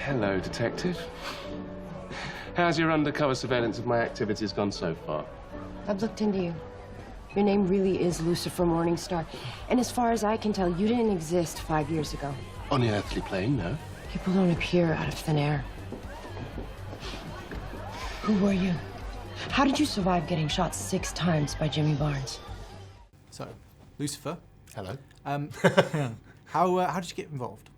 Hello, Detective. How's your undercover surveillance of my activities gone so far? I've looked into you. Your name really is Lucifer Morningstar. And as far as I can tell, you didn't exist 5 years ago. On the earthly plane, no. People don't appear out of thin air. Who were you? How did you survive getting shot 6 times by Jimmy Barnes? So, Lucifer. Hello. How did you get involved?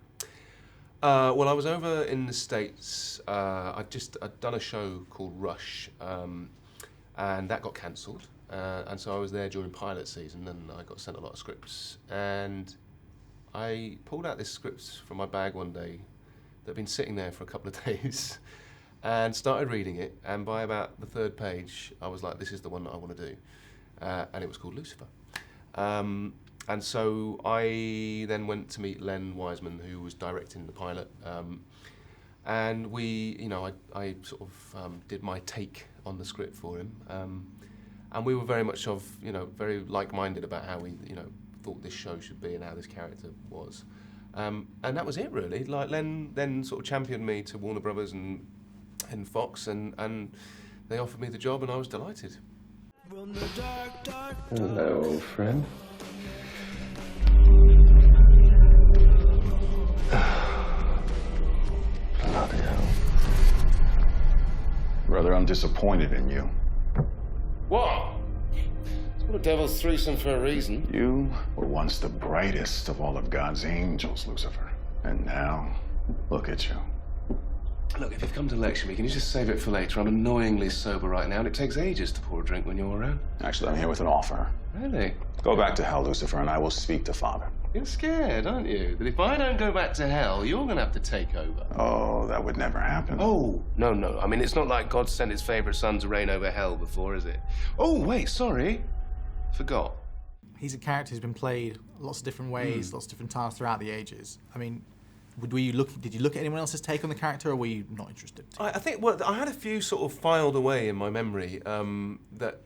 Well, I was over in the States. I'd done a show called Rush, and that got cancelled. And so I was there during pilot season, and I got sent a lot of scripts. And I pulled out this script from my bag one day that had been sitting there for a couple of days, and started reading it. And by about the 3rd page, I was like, this is the one that I want to do. And it was called Lucifer. And so I then went to meet Len Wiseman, who was directing the pilot. And we, I sort of did my take on the script for him. And we were very much very like-minded about how we, thought this show should be and how this character was. And that was it, really. Like, Len then sort of championed me to Warner Brothers and Fox, and they offered me the job, and I was delighted. Hello, old friend. Bloody hell. Brother, I'm disappointed in you. What? It's called a devil's threesome for a reason. You were once the brightest of all of God's angels, Lucifer. And now, look at you. Look, if you've come to lecture me, can you just save it for later? I'm annoyingly sober right now, and it takes ages to pour a drink when you're around. Actually, I'm here with an offer. Really? Go back to hell, Lucifer, and I will speak to Father. You're scared, aren't you? That if I don't go back to hell, you're going to have to take over. Oh, that would never happen. Oh, no. I mean, it's not like God sent his favorite son to reign over hell before, is it? Oh, wait, sorry. Forgot. He's a character who's been played lots of different ways, lots of different times throughout the ages. I mean, did you look at anyone else's take on the character, or were you not interested? I think, well, I had a few sort of filed away in my memory that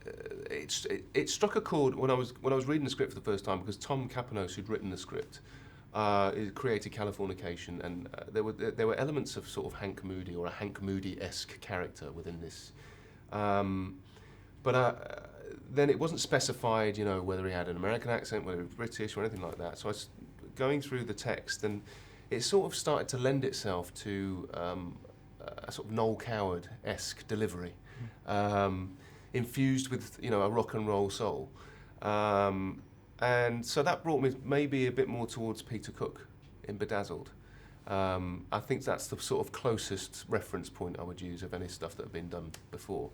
it struck a chord when I was reading the script for the first time, because Tom Ellis, who'd written the script, created Californication, and there were elements of sort of Hank Moody or a Hank Moody-esque character within this, but then it wasn't specified, whether he had an American accent, whether he was British or anything like that. So I was going through the text, and it sort of started to lend itself to a sort of Noel Coward-esque delivery, infused with, a rock and roll soul. And so that brought me maybe a bit more towards Peter Cook in Bedazzled. I think that's the sort of closest reference point I would use of any stuff that had been done before.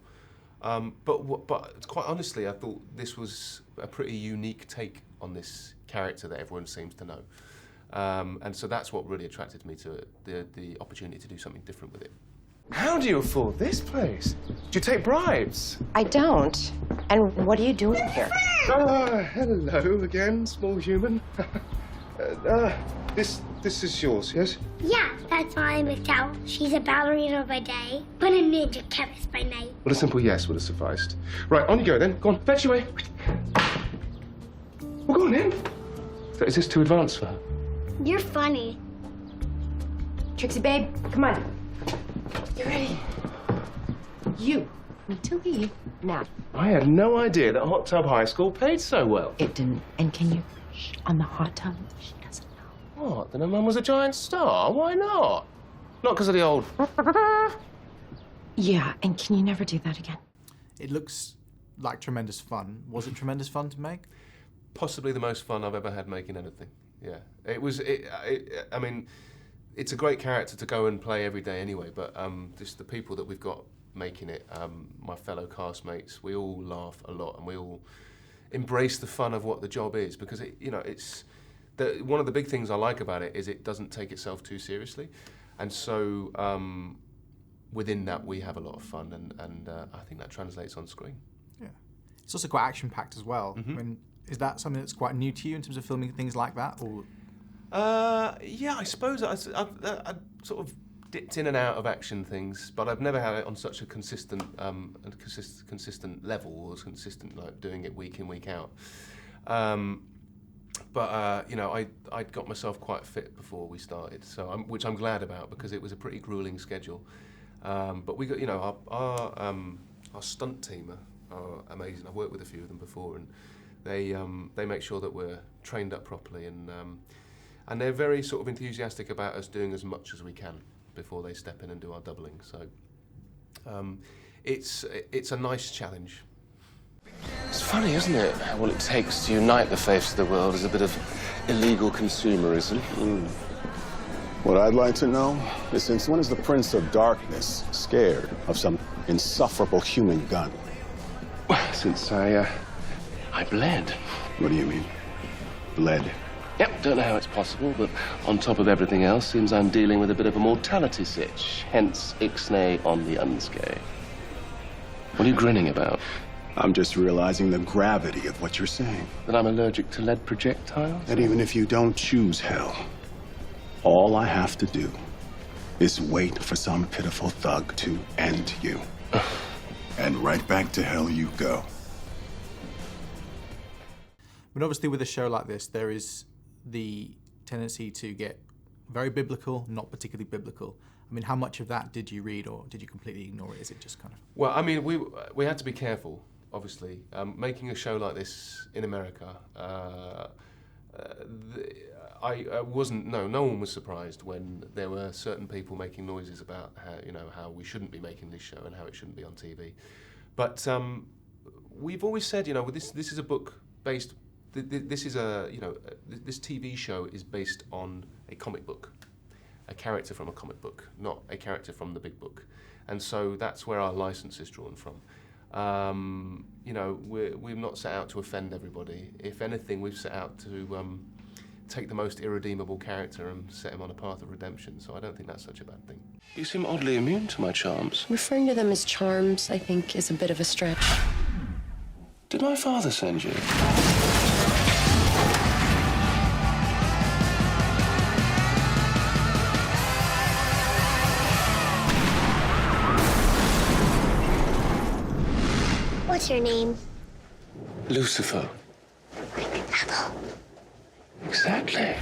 But quite honestly, I thought this was a pretty unique take on this character that everyone seems to know. And so that's what really attracted me to it, the opportunity to do something different with it. How do you afford this place? Do you take bribes? I don't. And what are you doing here? Hello again, small human. This is yours, yes? Yeah, that's Molly McDowell. She's a ballerina by day, but a ninja chemist by night. Well, a simple yes would have sufficed. Right, on you go then. Go on, fetch your way. Well, go on in. Is this too advanced for her? You're funny. Trixie, babe, come on. You ready? You need to leave now. I had no idea that Hot Tub High School paid so well. It didn't. And can you shh on the hot tub? She doesn't know. What? Then her mum was a giant star? Why not? Not because of the old... Yeah, and can you never do that again? It looks like tremendous fun. Was it tremendous fun to make? Possibly the most fun I've ever had making anything. Yeah. It was... I mean, it's a great character to go and play every day anyway, but just the people that we've got making it, my fellow castmates, we all laugh a lot, and we all embrace the fun of what the job is, because it's one of the big things I like about it is it doesn't take itself too seriously, and so within that we have a lot of fun, and I think that translates on screen. Yeah, it's also quite action-packed as well. Mm-hmm. I mean, is that something that's quite new to you in terms of filming things like that, or? Yeah, I suppose I've sort of dipped in and out of action things, but I've never had it on such a consistent consistent level, or consistent, like doing it week in, week out. But you know, I'd got myself quite fit before we started, so which I'm glad about because it was a pretty grueling schedule. But we got, you know, our stunt team are amazing. I've worked with a few of them before, and they make sure that we're trained up properly, and they're very sort of enthusiastic about us doing as much as we can before they step in and do our doubling. So it's a nice challenge. It's funny, isn't it? All it takes to unite the face of the world is a bit of illegal consumerism. What I'd like to know is, since when is the Prince of Darkness scared of some insufferable human gun? Well, since I bled. What do you mean? Bled? Yep, don't know how it's possible, but on top of everything else, seems I'm dealing with a bit of a mortality sitch, hence ixnay on the unscathed. What are you grinning about? I'm just realizing the gravity of what you're saying. That I'm allergic to lead projectiles? That even if you don't choose hell, all I have to do is wait for some pitiful thug to end you. And right back to hell you go. But obviously with a show like this, there is the tendency to get very biblical, not particularly biblical. I mean, how much of that did you read, or did you completely ignore it? Is it just kind of... Well, I mean, we had to be careful, obviously. Making a show like this in America, no one was surprised when there were certain people making noises about how we shouldn't be making this show and how it shouldn't be on TV. But we've always said, this is a book based. This TV show is based on a comic book, a character from a comic book, not a character from the big book, and so that's where our license is drawn from. We've not set out to offend everybody. If anything, we've set out to take the most irredeemable character and set him on a path of redemption. So I don't think that's such a bad thing. You seem oddly immune to my charms. Referring to them as charms, I think, is a bit of a stretch. Did my father send you? What's your name? Lucifer. Like an apple. Exactly.